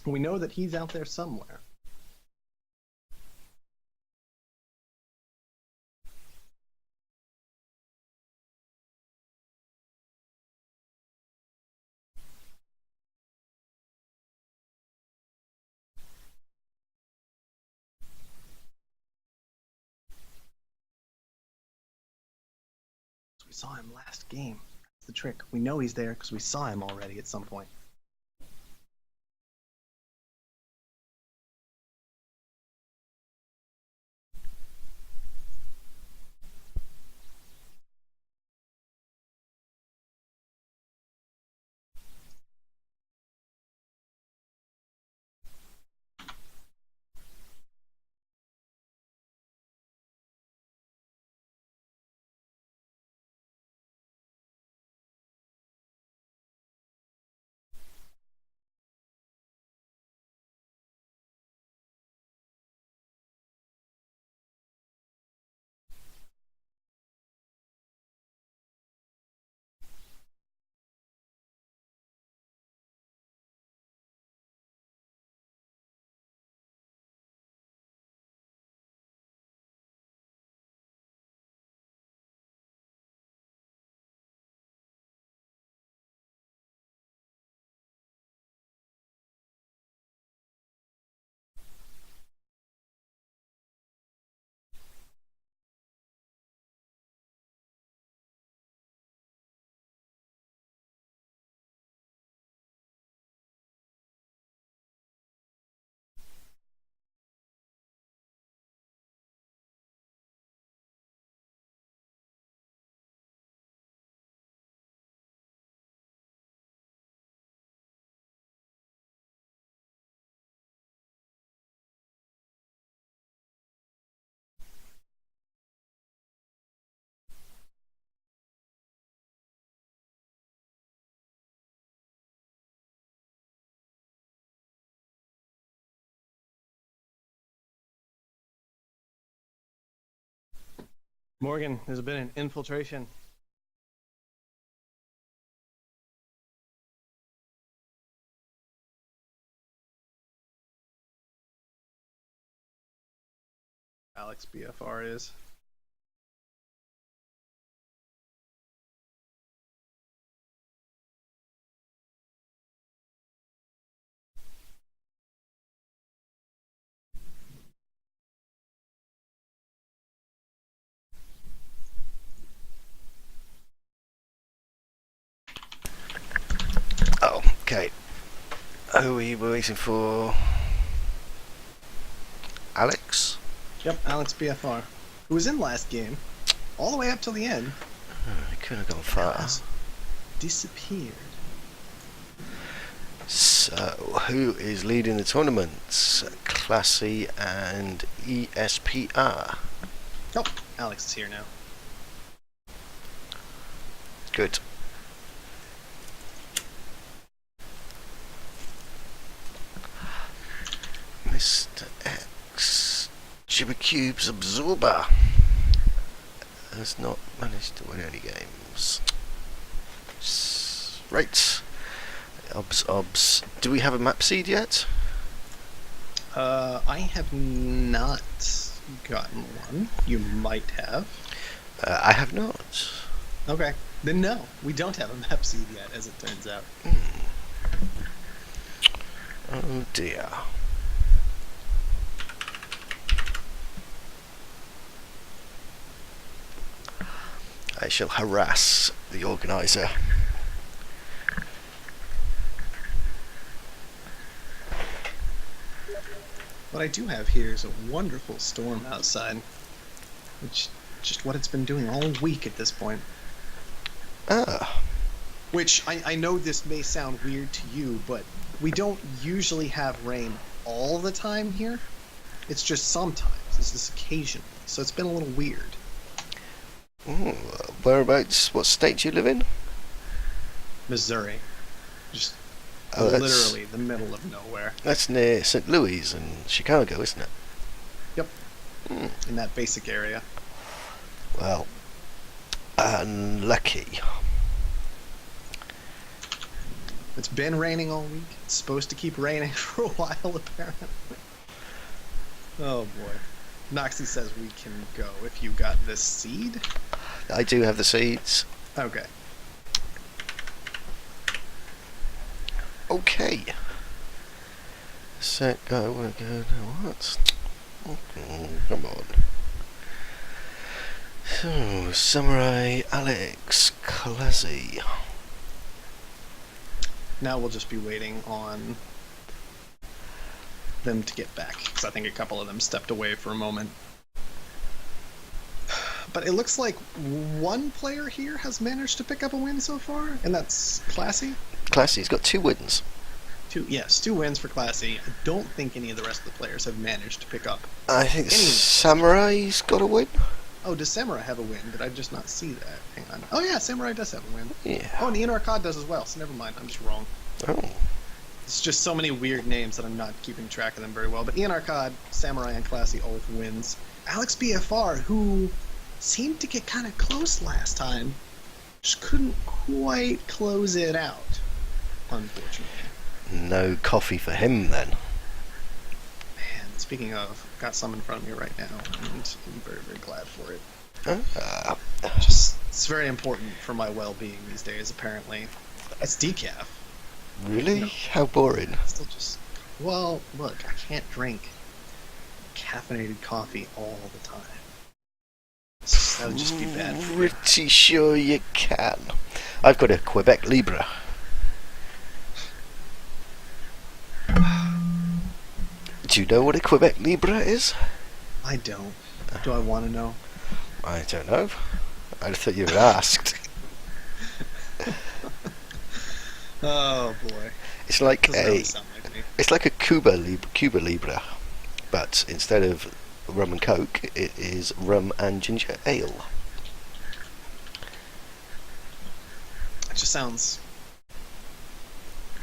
We know that he's out there somewhere. We saw him last game. That's the trick. We know he's there because we saw him already at some point. Morgan, there's been an infiltration. Alex BFR is. Oh, okay. Who are we waiting for? Alex? Yep, Alex BFR, who was in last game, all the way up till the end. He could have gone far. Disappeared. So, who is leading the tournaments? Classy and ESPR. Oh, Alex is here now. Good. Mr. X, Gibbercube's Absorber, has not managed to win any games. Right. Obs. Do we have a map seed yet? I have not gotten one. You might have. I have not. Okay. Then no, we don't have a map seed yet, as it turns out. Oh dear. I shall harass the organizer. What I do have here is a wonderful storm outside, which is just what it's been doing all week at this point. Ah. Which, I know this may sound weird to you, but we don't usually have rain all the time here. It's just sometimes. It's just occasionally. So it's been a little weird. Ooh, whereabouts? What state do you live in? Missouri. Just Oh, literally the middle of nowhere. That's near St. Louis and Chicago, isn't it? Yep. In that basic area. Well, unlucky. It's been raining all week. It's supposed to keep raining for a while, apparently. Oh boy. Noxie says we can go if you got this seed. I do have the seeds. Okay. Okay. Set, go, we're good. What? Come on. So, Samurai, Alex, Classy. Now we'll just be waiting on them to get back, because I think a couple of them stepped away for a moment. But it looks like one player here has managed to pick up a win so far, and that's Classy. Classy's got 2 wins. Two wins for Classy. I don't think any of the rest of the players have managed to pick up. I think any. Samurai's got a win. Oh, does Samurai have a win? Did I just not see that? Hang on. Oh yeah, Samurai does have a win. Yeah. Oh, and Ian Arcade does as well, so never mind. I'm just wrong. Oh. It's just so many weird names that I'm not keeping track of them very well. But Ian Arcade, Samurai, and Classy all with wins. Alex BFR, who seemed to get kind of close last time, just couldn't quite close it out, unfortunately. No coffee for him then. Man, speaking of, got some in front of me right now, and I'm very, very glad for it. It's very important for my well-being these days, apparently. It's decaf. Really? No. How boring. Still just... Well, look, I can't drink caffeinated coffee all the time. That would just be bad for me. Pretty sure you can. I've got a Quebec Libre. Do you know what a Quebec Libre is? I don't. Do I want to know? I don't know. I thought you had asked. Oh boy. It's like Doesn't really sound like me. it's like a Cuba Libre, but instead of rum and coke, it is rum and ginger ale. It just sounds...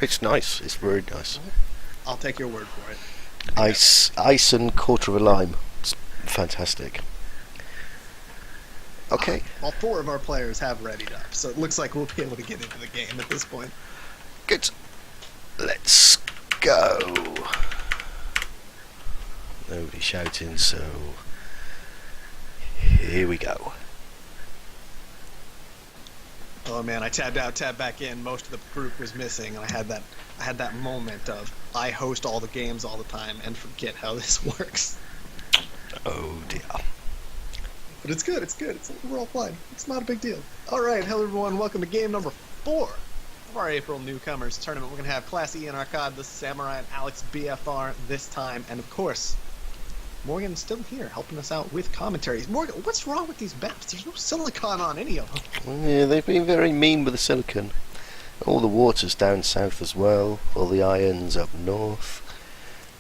It's nice. It's very nice. I'll take your word for it. Ice and quarter of a lime. It's fantastic. Okay. All 4 of our players have readied up, so it looks like we'll be able to get into the game at this point. Good. Let's go. Nobody shouting, so here we go. Oh man, I tabbed out, tabbed back in. Most of the group was missing, and I had that moment of I host all the games all the time and forget how this works. Oh dear. But it's good. We're all fine. It's not a big deal. All right, hello everyone. Welcome to game number 4 of our April Newcomers tournament. We're gonna have Classy and Arcade, the Samurai, and Alex BFR this time, and of course, Morgan's still here helping us out with commentaries. Morgan, what's wrong with these maps? There's no silicon on any of them. Yeah, they've been very mean with the silicon. All the water's down south as well. All the iron's up north.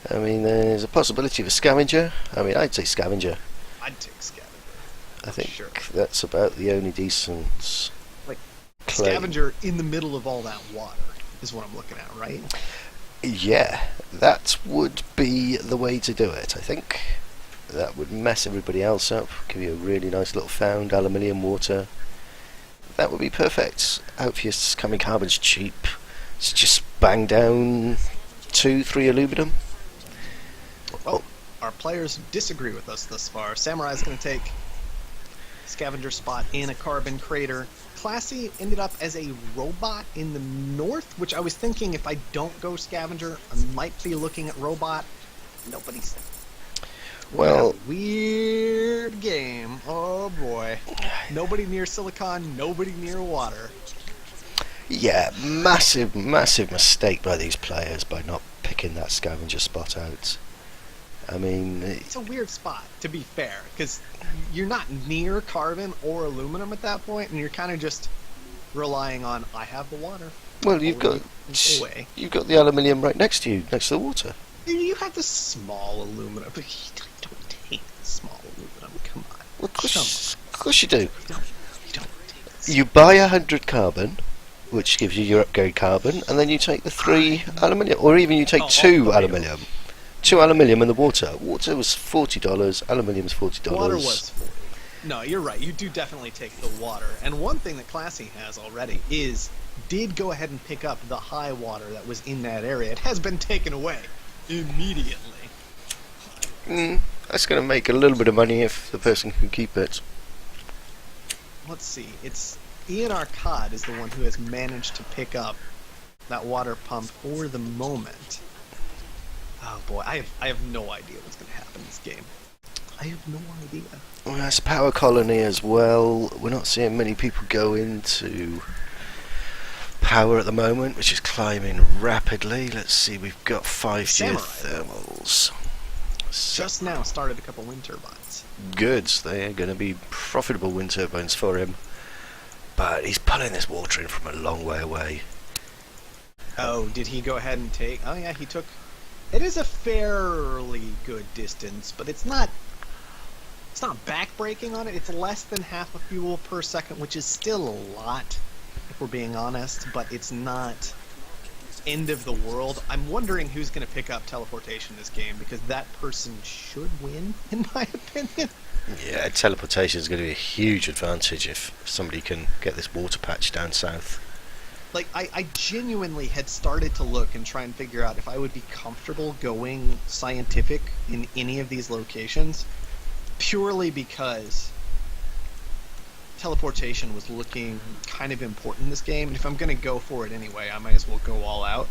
I mean, there's a possibility of a scavenger. I mean, I'd say scavenger. I'd take Scavenger. I think Sure. that's about the only decent Like, claim. Scavenger in the middle of all that water is what I'm looking at, right? Yeah, that would be the way to do it, I think. That would mess everybody else up, give you a really nice little found, aluminium water. That would be perfect. Out for your coming carbon's cheap. So just bang down 2-3 aluminum. Well, our players disagree with us thus far. Samurai's going to take Scavenger spot in a carbon crater. Classy ended up as a robot in the north, which I was thinking if I don't go Scavenger, I might be looking at robot. Nobody's... Well, weird game. Oh boy. Nobody near silicon, nobody near water. yeah, massive mistake by these players by not picking that scavenger spot out. I mean, It's a weird spot, to be fair, because you're not near carbon or aluminum at that point, and you're kind of just relying on, I have the water. well, you've got the aluminium right next to you, next to the water. You have the small aluminum, but you don't take the small aluminum. Come on. Well, of course you do. You don't take the You buy 100 carbon, which gives you your upgrade carbon, and then you take the 3 aluminium, or even you take 2 aluminium. 2 aluminium and the water. Water was $40, aluminium's $40. Water was 40. No, you're right. You do definitely take the water. And one thing that Classy has already is did go ahead and pick up the high water that was in that area. It has been taken away immediately. That's going to make a little bit of money if the person can keep it. Let's see. It's Ian Arcade is the one who has managed to pick up that water pump for the moment. Oh boy, I have no idea what's going to happen in this game. I have no idea. Well, that's a power colony as well. We're not seeing many people go into power at the moment, which is climbing rapidly. Let's see, we've got 5 geothermals. Just now started a couple wind turbines. Good, they're going to be profitable wind turbines for him. But he's pulling this water in from a long way away. Oh, did he go ahead and take... Oh yeah, he took... It is a fairly good distance, but it's not backbreaking on it. It's less than half a fuel per second, which is still a lot, if we're being honest, but it's not end of the world. I'm wondering who's going to pick up teleportation in this game, because that person should win, in my opinion. Yeah, teleportation is going to be a huge advantage if somebody can get this water patch down south. Like, I genuinely had started to look and try and figure out if I would be comfortable going scientific in any of these locations, purely because teleportation was looking kind of important in this game, and if I'm going to go for it anyway, I might as well go all out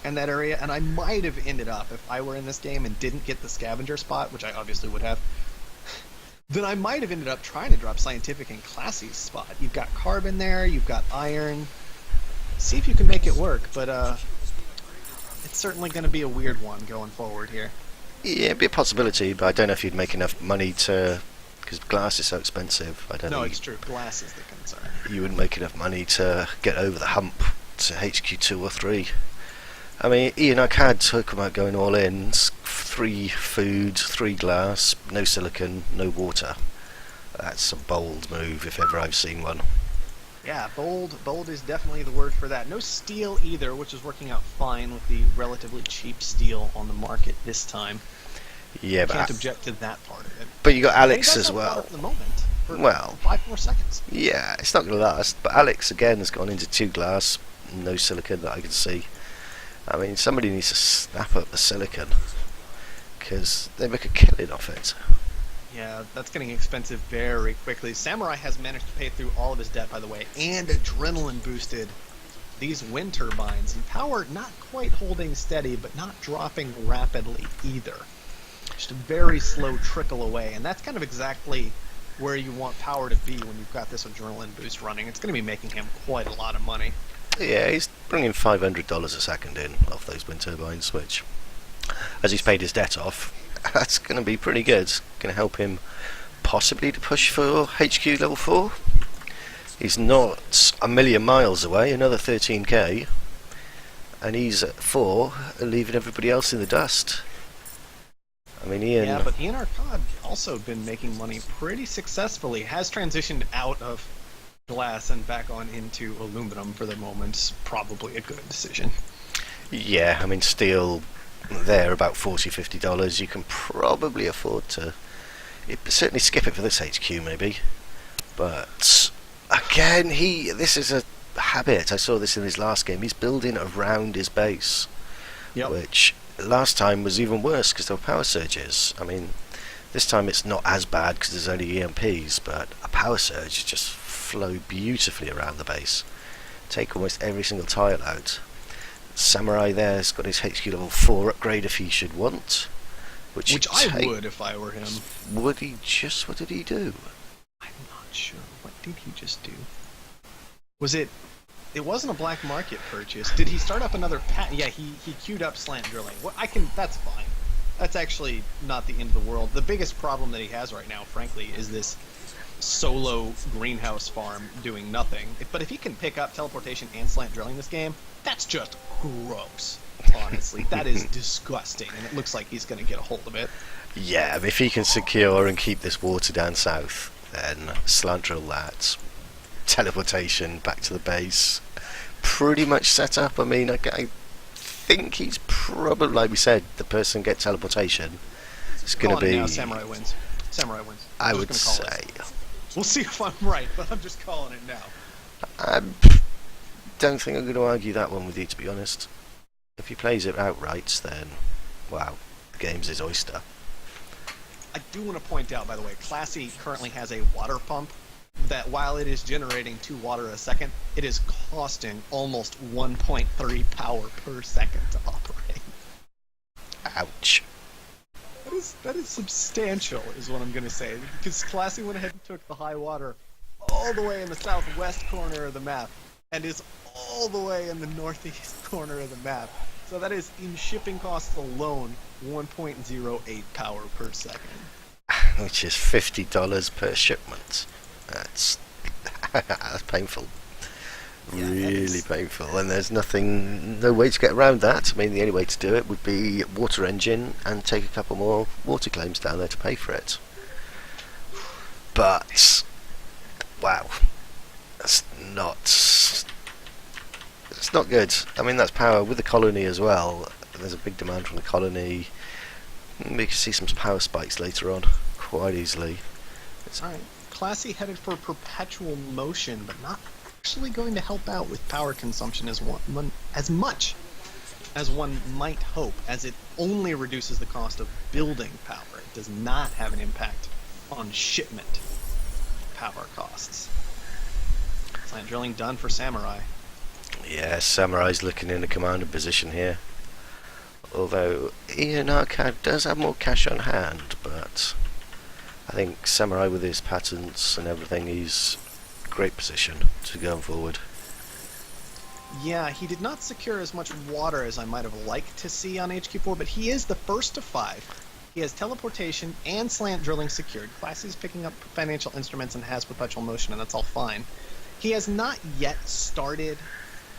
in that area. And I might have ended up, if I were in this game and didn't get the scavenger spot, which I obviously would have, then I might have ended up trying to drop scientific in Classy's spot. You've got carbon there, you've got iron. See if you can make it work, but it's certainly going to be a weird one going forward here. Yeah, it'd be a possibility, but I don't know if you'd make enough money to... because glass is so expensive. I don't know. No, it's true. Glass is the concern. You wouldn't make enough money to get over the hump to HQ 2 or 3. I mean, Ian Arcade talk about going all in. 3 food, 3 glass, no silicon, no water. That's a bold move if ever I've seen one. Yeah, bold is definitely the word for that. No steel either, which is working out fine with the relatively cheap steel on the market this time. Yeah, but can't object to that part of it. But you got Alex as well. At the moment, for well, 5 more seconds. Yeah, it's not going to last. But Alex again has gone into 2 glass, no silicon that I can see. I mean, somebody needs to snap up the silicon because they make a killing off it. Yeah, that's getting expensive very quickly. Samurai has managed to pay through all of his debt, by the way, and adrenaline boosted these wind turbines. And power not quite holding steady, but not dropping rapidly either. Just a very slow trickle away, and that's kind of exactly where you want power to be when you've got this adrenaline boost running. It's going to be making him quite a lot of money. Yeah, he's bringing $500 a second in off those wind turbines, which, as he's paid his debt off, that's going to be pretty good. It's going to help him possibly to push for HQ level 4. He's not a million miles away, another 13k, and he's at 4, leaving everybody else in the dust. I mean, Ian... Yeah, but Ian Arcade also been making money pretty successfully. Has transitioned out of glass and back on into aluminum for the moment. Probably a good decision. Yeah, I mean, steel there about $40-50. You can probably afford to certainly skip it for this HQ maybe. But again, this is a habit. I saw this in his last game. He's building around his base, which last time was even worse because there were power surges. I mean, this time it's not as bad because there's only EMPs, but a power surge just flow beautifully around the base. Take almost every single tile out. Samurai there's got his HQ level 4 upgrade if he should want. Which I would if I were him. Would he just... what did he do? I'm not sure. What did he just do? Was it... It wasn't a black market purchase. Did he start up another patent? Yeah, he queued up slant drilling. That's fine. That's actually not the end of the world. The biggest problem that he has right now, frankly, is this solo greenhouse farm doing nothing. But if he can pick up teleportation and slant drilling this game, that's just gross. Honestly, that is disgusting, and it looks like he's going to get a hold of it. Yeah, if he can secure and keep this water down south, then slant drill that. Teleportation back to the base. Pretty much set up. I mean, I think he's probably, like we said, the person get teleportation. It's going to be... Now, Samurai wins. Samurai wins. I would say... We'll see if I'm right, but I'm just calling it now. don't think I'm going to argue that one with you, to be honest. If he plays it outright, then, wow, the game's his oyster. I do want to point out, by the way, Classy currently has a water pump that while it is generating 2 water a second, it is costing almost 1.3 power per second to operate. Ouch. That is substantial, is what I'm going to say, because Classy went ahead and took the high water all the way in the southwest corner of the map, and is all the way in the northeast corner of the map. So that is, in shipping costs alone, 1.08 power per second. Which is $50 per shipment. That's painful. Yeah, Really painful. And there's no way to get around that. I mean, the only way to do it would be water engine and take a couple more water claims down there to pay for it. But, wow. That's not... It's not good. I mean, that's power with the colony as well. There's a big demand from the colony. We can see some power spikes later on, quite easily. Alright, Classy headed for perpetual motion, but not actually going to help out with power consumption as much as one might hope, as it only reduces the cost of building power. It does not have an impact on shipment power costs. Slant drilling done for Samurai. Yeah, Samurai's looking in a commanding position here. Although Ian Arcad does have more cash on hand, but I think Samurai with his patents and everything, he's in a great position to go forward. Yeah, he did not secure as much water as I might have liked to see on HQ4, but he is the first to 5. He has teleportation and slant drilling secured. Classy's picking up financial instruments and has perpetual motion, and that's all fine. He has not yet started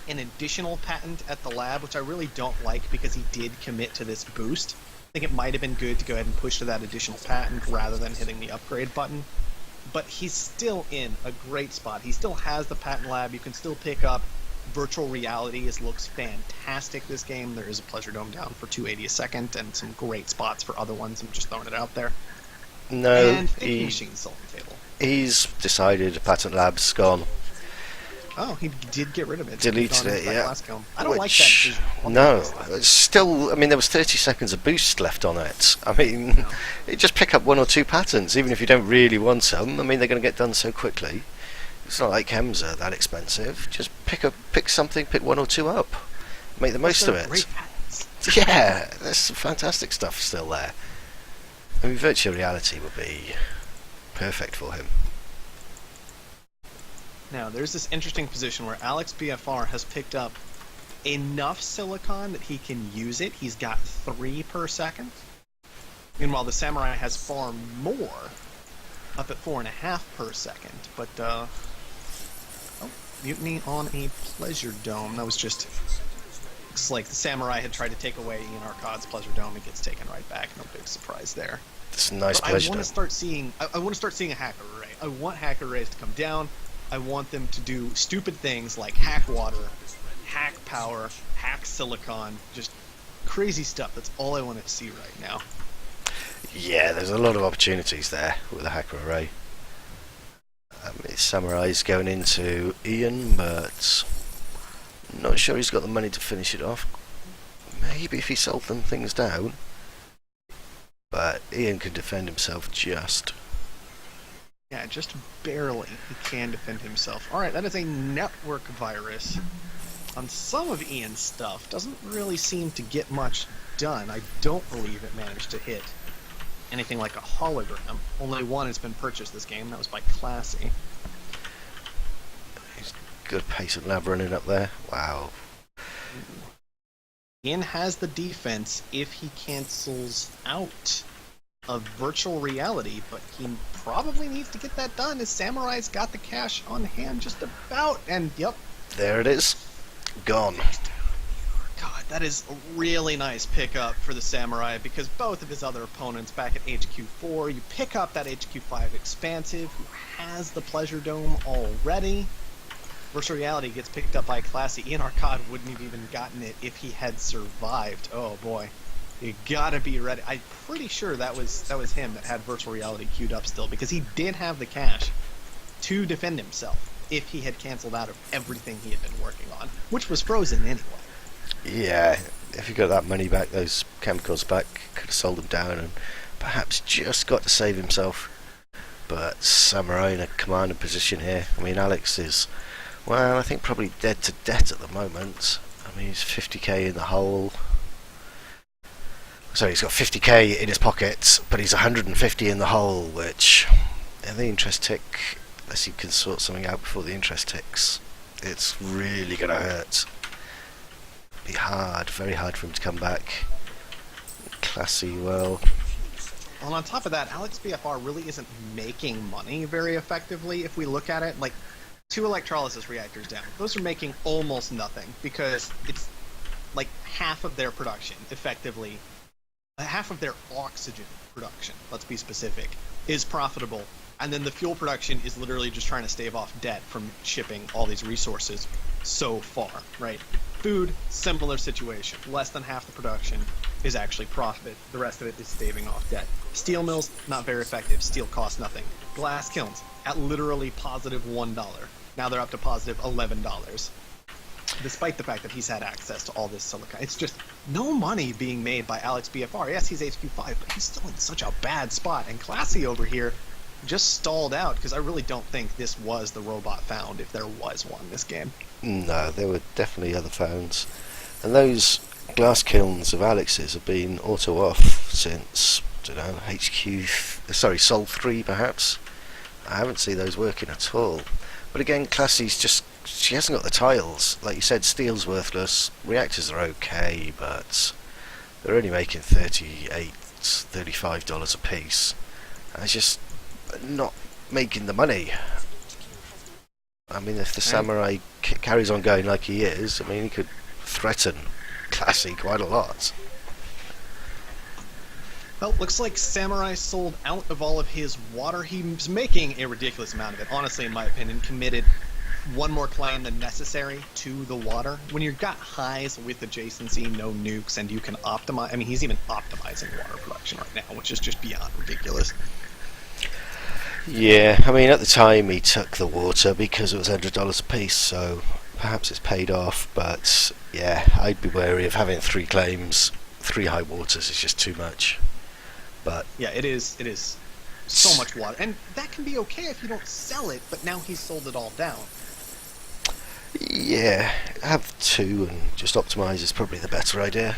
an additional patent at the lab, which I really don't like because he did commit to this boost. I think it might have been good to go ahead and push to that additional patent rather than hitting the upgrade button. But he's still in a great spot. He still has the patent lab. You can still pick up virtual reality. It looks fantastic this game. There is a pleasure dome down for 280 a second and some great spots for other ones. I'm just throwing it out there. No, and thinking machine Sultan table. He's decided patent lab's gone. Oh, he did get rid of it. Deleted it, yeah. I don't like that decision. No, it's still, I mean, there was 30 seconds of boost left on it. I mean, just pick up 1 or 2 patents, even if you don't really want them. I mean, they're going to get done so quickly. It's not like chems are that expensive. Just pick 1 or 2 up. Make the most of it. Great patents. Yeah, there's some fantastic stuff still there. I mean, virtual reality would be perfect for him. Now, there's this interesting position where Alex BFR has picked up enough silicon that he can use it. He's got 3 per second. Meanwhile, the Samurai has far more, up at 4.5 per second. But, oh, mutiny on a pleasure dome. That was just... Looks like the Samurai had tried to take away Ian Arcad's pleasure dome. It gets taken right back. No big surprise there. It's a nice but pleasure I want dome. to start seeing... I want to start seeing a hacker array. I want hacker arrays to come down. I want them to do stupid things like hack water, hack power, hack silicon, just crazy stuff. That's all I want to see right now. Yeah, there's a lot of opportunities there with the hacker array. Samurai's going into Ian, but not sure he's got the money to finish it off. Maybe if he sold them things down, but Ian can defend himself just. Yeah, just barely. He can defend himself. Alright, that is a network virus. On some of Ian's stuff, doesn't really seem to get much done. I don't believe it managed to hit anything like a hologram. Only one has been purchased this game. That was by Classy. He's good pace of lab running up there. Wow. Ian has the defense if he cancels out of virtual reality, but he probably needs to get that done as Samurai's got the cash on hand just about, and yep. There it is. Gone. God, that is a really nice pickup for the Samurai because both of his other opponents back at HQ4, you pick up that HQ5 Expansive who has the Pleasure Dome already. Virtual reality gets picked up by Classy. Ian Arcad wouldn't have even gotten it if he had survived. Oh boy. You gotta be ready. I'm pretty sure that was him that had virtual reality queued up still because he did have the cash to defend himself. if he had canceled out of everything he had been working on, which was frozen anyway. Yeah, if he got that money back, those chemicals back, could have sold them down and perhaps just got to save himself. But Samurai in a commanding position here. I mean, Alex is, well, I think probably dead to debt at the moment. I mean, he's 50k in the hole. So he's got 50k in his pocket, but he's 150 in the hole, which, and the interest tick, unless he can sort something out before the interest ticks, it's really going to hurt. Be hard, very hard for him to come back. Classy, well. Well, on top of that, Alex BFR really isn't making money very effectively if we look at it. Like, 2 electrolysis reactors down. Those are making almost nothing because it's like half of their production, effectively. Half of their oxygen production, let's be specific, is profitable. And then the fuel production is literally just trying to stave off debt from shipping all these resources so far, right? Food, similar situation. Less than half the production is actually profit. The rest of it is staving off debt. Steel mills, not very effective. Steel costs nothing. Glass kilns, at literally positive $1. Now they're up to positive $11. Despite the fact that he's had access to all this silicon. It's just no money being made by Alex BFR. Yes, he's HQ5, but he's still in such a bad spot. And Classy over here just stalled out because I really don't think this was the robot found, if there was one this game. No, there were definitely other founds. And those glass kilns of Alex's have been auto off since, I don't know, Sol 3 perhaps. I haven't seen those working at all. But again, Classy's just, she hasn't got the tiles. Like you said, steel's worthless, reactors are okay, but they're only making $38, $35 a piece. And it's just not making the money. I mean, if the Samurai carries on going like he is, I mean, he could threaten Classy quite a lot. Well, looks like Samurai sold out of all of his water. He's making a ridiculous amount of it. Honestly, in my opinion, committed one more claim than necessary to the water. When you've got highs with adjacency, no nukes, and you can optimize... I mean, he's even optimizing water production right now, which is just beyond ridiculous. Yeah, I mean, at the time he took the water because it was $100 a piece, so perhaps it's paid off, but yeah, I'd be wary of having 3 claims. 3 high waters is just too much. But yeah, it is so much water, and that can be okay if you don't sell it, but now he's sold it all down. Yeah, have 2 and just optimize is probably the better idea.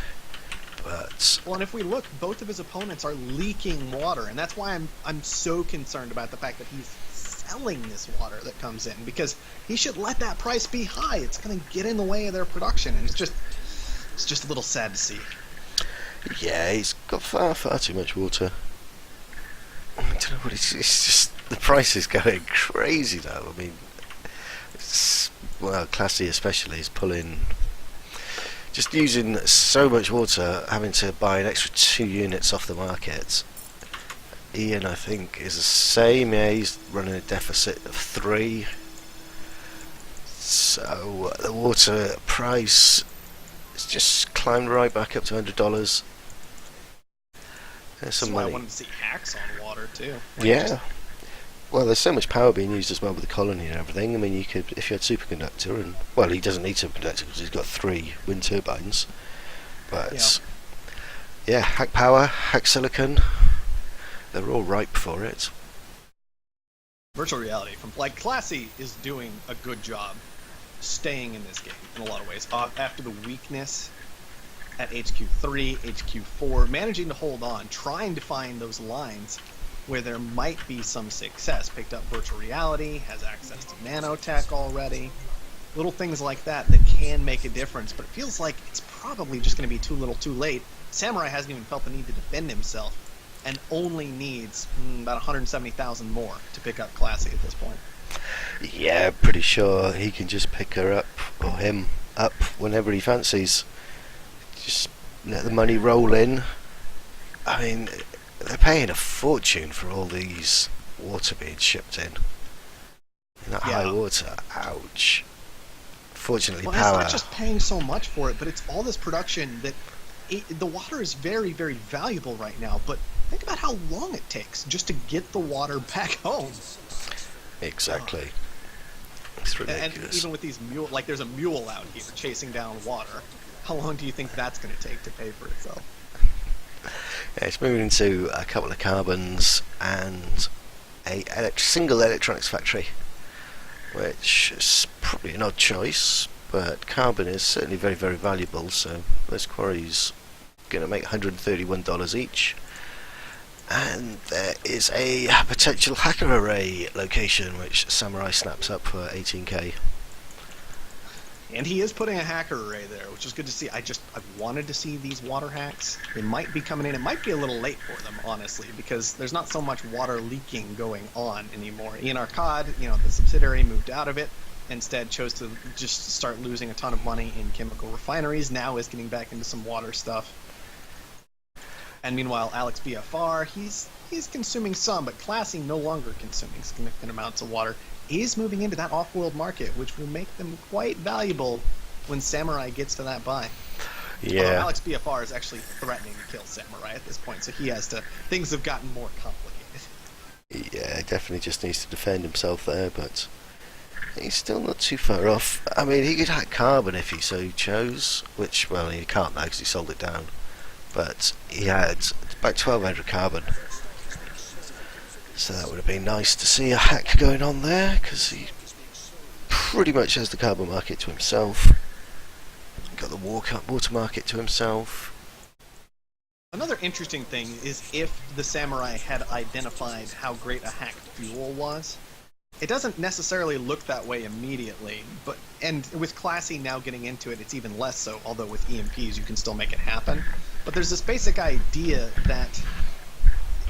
But well, and if we look, both of his opponents are leaking water, and that's why I'm so concerned about the fact that he's selling this water that comes in, because he should let that price be high. It's going to get in the way of their production, and it's just a little sad to see. Yeah, he's got far too much water. I don't know what it's just the price is going crazy now. I mean, well, Classy especially is pulling, just using so much water, having to buy an extra 2 units off the market. Ian, I think, is the same. Yeah, he's running a deficit of 3. So the water price has just climbed right back up to $100. There's some That's why money. I wanted to see hacks on water too. Yeah. Well, there's so much power being used as well with the colony and everything. I mean, you could, if you had superconductor, and well, he doesn't need superconductor because he's got 3 wind turbines. But yeah, hack power, hack silicon, they're all ripe for it. Virtual reality from like Classy is doing a good job staying in this game in a lot of ways. After the weakness at HQ3, HQ4, managing to hold on, trying to find those lines where there might be some success. Picked up virtual reality, has access to nanotech already. Little things like that can make a difference, but it feels like it's probably just going to be too little too late. Samurai hasn't even felt the need to defend himself, and only needs about 170,000 more to pick up Classy at this point. Yeah, pretty sure he can just pick her up, or him up, whenever he fancies. Just let the money roll in. I mean, they're paying a fortune for all these water being shipped in. That high water, ouch. Fortunately, well, power. It's not just paying so much for it, but it's all this production that the water is very, very valuable right now. But think about how long it takes just to get the water back home. Exactly. It's And ridiculous. even with these like there's a mule out here chasing down water. How long do you think that's going to take to pay for itself? Yeah, it's moving into a couple of carbons and a single electronics factory, which is probably an odd choice, but carbon is certainly very, very valuable, so this quarry's going to make $131 each. And there is a potential hacker array location, which Samurai snaps up for 18k. And he is putting a hacker array there, which is good to see. I've wanted to see these water hacks. They might be coming in. It might be a little late for them, honestly, because there's not so much water leaking going on anymore. In Arcade, the subsidiary moved out of it, instead chose to just start losing a ton of money in chemical refineries. Now is getting back into some water stuff. And meanwhile, Alex BFR, he's consuming some, but Classy no longer consuming significant amounts of water. Is moving into that off-world market, which will make them quite valuable when Samurai gets to that buy. Yeah. Although Alex BFR is actually threatening to kill Samurai at this point, so he has to. Things have gotten more complicated. Yeah, definitely just needs to defend himself there, but he's still not too far off. I mean, he could hack carbon if he so chose, which, well, he can't now because he sold it down. But he had about 1200 carbon. So that would have been nice to see a hack going on there, because he pretty much has the carbon market to himself. Got the water market to himself. Another interesting thing is if the Samurai had identified how great a hacked fuel was. It doesn't necessarily look that way immediately, and with Classy now getting into it, it's even less so, although with EMPs you can still make it happen. But there's this basic idea that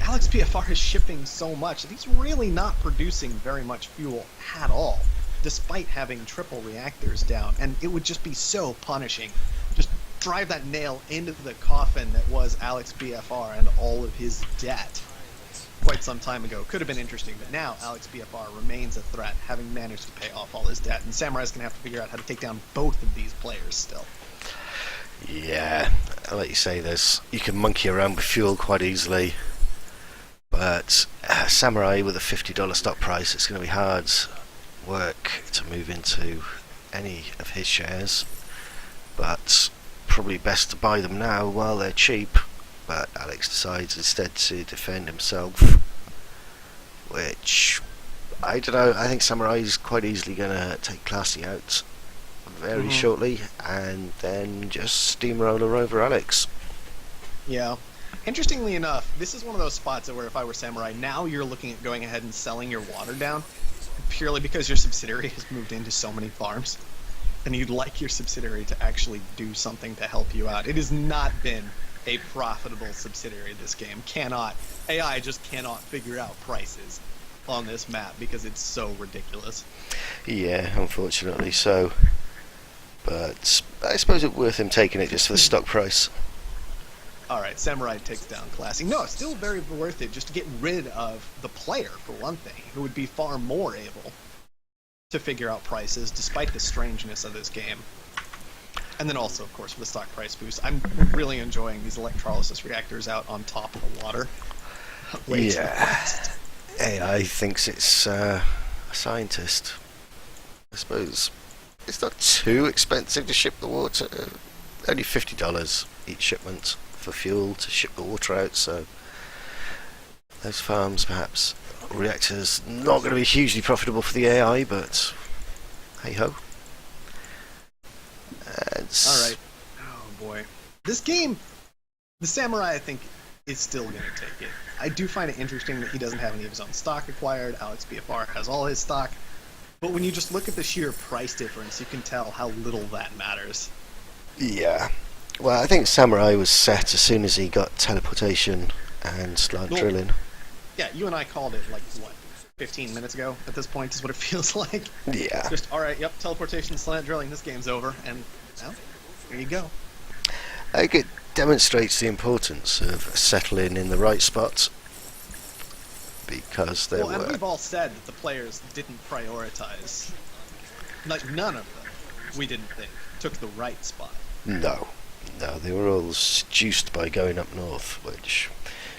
Alex PFR is shipping so much that he's really not producing very much fuel at all, despite having triple reactors down, and it would just be so punishing. Just drive that nail into the coffin that was Alex BFR and all of his debt quite some time ago. Could have been interesting, but now Alex BFR remains a threat, having managed to pay off all his debt, and Samurai's going to have to figure out how to take down both of these players still. Yeah, like you say, you can monkey around with fuel quite easily. But Samurai with a $50 stock price, it's going to be hard work to move into any of his shares. But probably best to buy them now while they're cheap. But Alex decides instead to defend himself, which, I don't know, I think Samurai is quite easily going to take Classy out very shortly and then just steamroller over Alex. Yeah. Interestingly enough, this is one of those spots where if I were Samurai, now you're looking at going ahead and selling your water down, purely because your subsidiary has moved into so many farms, and you'd like your subsidiary to actually do something to help you out. It has not been a profitable subsidiary this game. AI just cannot figure out prices on this map because it's so ridiculous. Yeah, unfortunately so. But I suppose it's worth him taking it just for the stock price. Alright, Samurai takes down Classy. No, still very worth it just to get rid of the player, for one thing, who would be far more able to figure out prices, despite the strangeness of this game. And then also, of course, for the stock price boost. I'm really enjoying these electrolysis reactors out on top of the water. Yeah. AI thinks it's a scientist. I suppose it's not too expensive to ship the water. Only $50 each shipment for fuel to ship the water out, so those farms, perhaps reactors, not going to be hugely profitable for the AI, but hey ho. Alright. Oh boy. This game, the Samurai, I think, is still going to take it. I do find it interesting that he doesn't have any of his own stock acquired. Alex BFR has all his stock. But when you just look at the sheer price difference, you can tell how little that matters. Yeah. Well, I think Samurai was set as soon as he got teleportation and slant drilling. Yeah, you and I called it, 15 minutes ago at this point is what it feels like. Yeah. Just, alright, yep, teleportation, slant drilling, this game's over, and, well, here you go. I think it demonstrates the importance of settling in the right spot, because there were... And we've all said that the players didn't prioritize. None of them, we didn't think, took the right spot. No, they were all seduced by going up north, which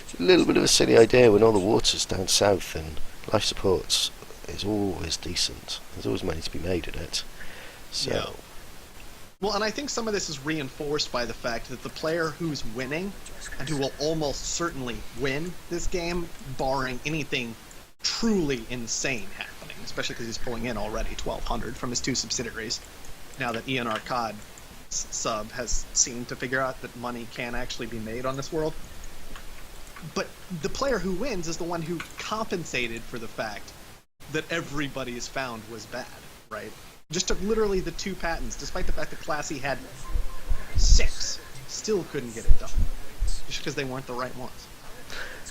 is a little bit of a silly idea when all the water's down south and life support's is always decent. There's always money to be made in it. So. Yeah. Well, and I think some of this is reinforced by the fact that the player who's winning, and who will almost certainly win this game, barring anything truly insane happening, especially because he's pulling in already 1,200 from his 2 subsidiaries, now that Ian Arcad sub has seemed to figure out that money can actually be made on this world. But the player who wins is the one who compensated for the fact that everybody's found was bad, right? Just took literally the 2 patents, despite the fact that Classy had 6, still couldn't get it done, just because they weren't the right ones.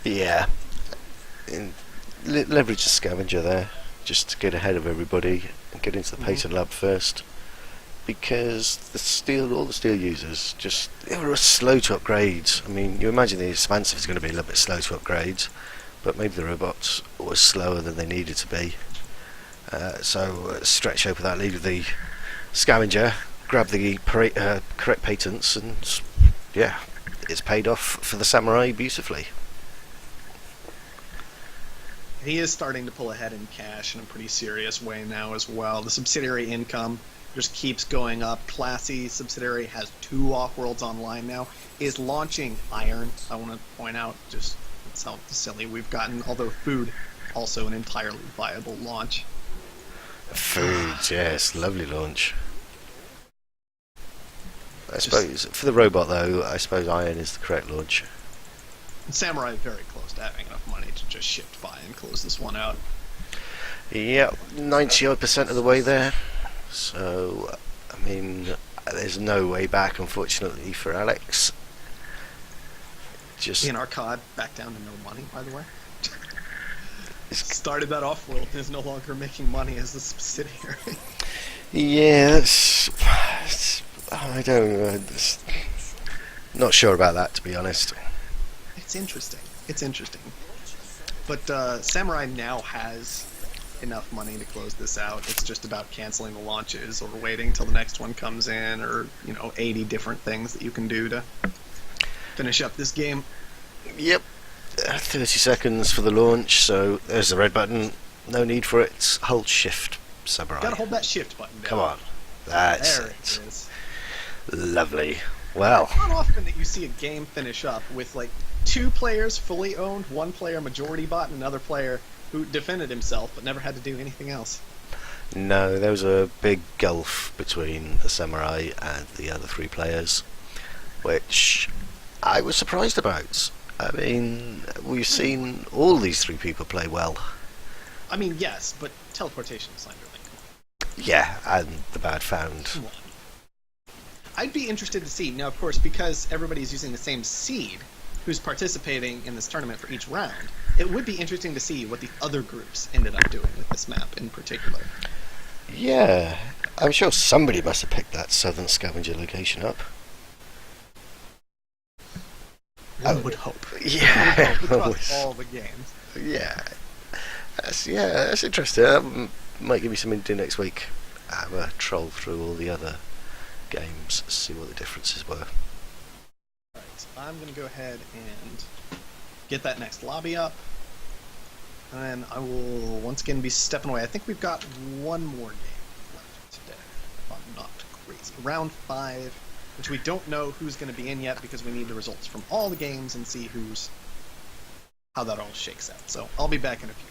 Yeah. Leverage the scavenger there, just to get ahead of everybody and get into the patent lab first. Because all the steel users they were slow to upgrade. I mean, you imagine the expansive is going to be a little bit slow to upgrade, but maybe the robots were slower than they needed to be. So stretch over that lead of the scavenger, grab the correct patents, and yeah, it's paid off for the samurai beautifully. He is starting to pull ahead in cash in a pretty serious way now as well. The subsidiary income just keeps going up. Classy subsidiary has 2 off-worlds online now. Is launching Iron. I want to point out just that's how silly we've gotten. Although food, also an entirely viable launch. Food, yes, lovely launch. I suppose for the robot though, I suppose Iron is the correct launch. Samurai very close to having enough money to just shift by and close this one out. Yeah, 90% of the way there. So, I mean, there's no way back, unfortunately, for Alex. Ian Arcad back down to no money, by the way. Started that off-world and is no longer making money as the subsidiary. Yeah, I don't know. Not sure about that, to be honest. It's interesting. But Samurai now has enough money to close this out. It's just about canceling the launches or waiting till the next one comes in, or 80 different things that you can do to finish up this game. Yep. 30 seconds for the launch, so there's the red button. No need for it. Hold shift, Samurai. Gotta hold that shift button down. Come on. That's there it. It is. Lovely. Well. It's not often that you see a game finish up with 2 players fully owned, 1 player majority bought, and another player who defended himself but never had to do anything else. No, there was a big gulf between the Samurai and the other 3 players, which I was surprised about. I mean, we've seen all these 3 people play well. I mean, yes, but teleportation is Slenderling. Yeah, and the bad found. Come on. I'd be interested to see, now of course, because everybody's using the same seed who's participating in this tournament for each round, it would be interesting to see what the other groups ended up doing with this map in particular. Yeah, I'm sure somebody must have picked that southern scavenger location up. One would hope. Yeah. Across all the games. Yeah. That's interesting. That might give me something to do next week. Have a troll through all the other games, see what the differences were. Alright, I'm going to go ahead and get that next lobby up. And then I will once again be stepping away. I think we've got one more game left today, if I'm not crazy. Round 5, which we don't know who's going to be in yet because we need the results from all the games and see how that all shakes out. So I'll be back in a few.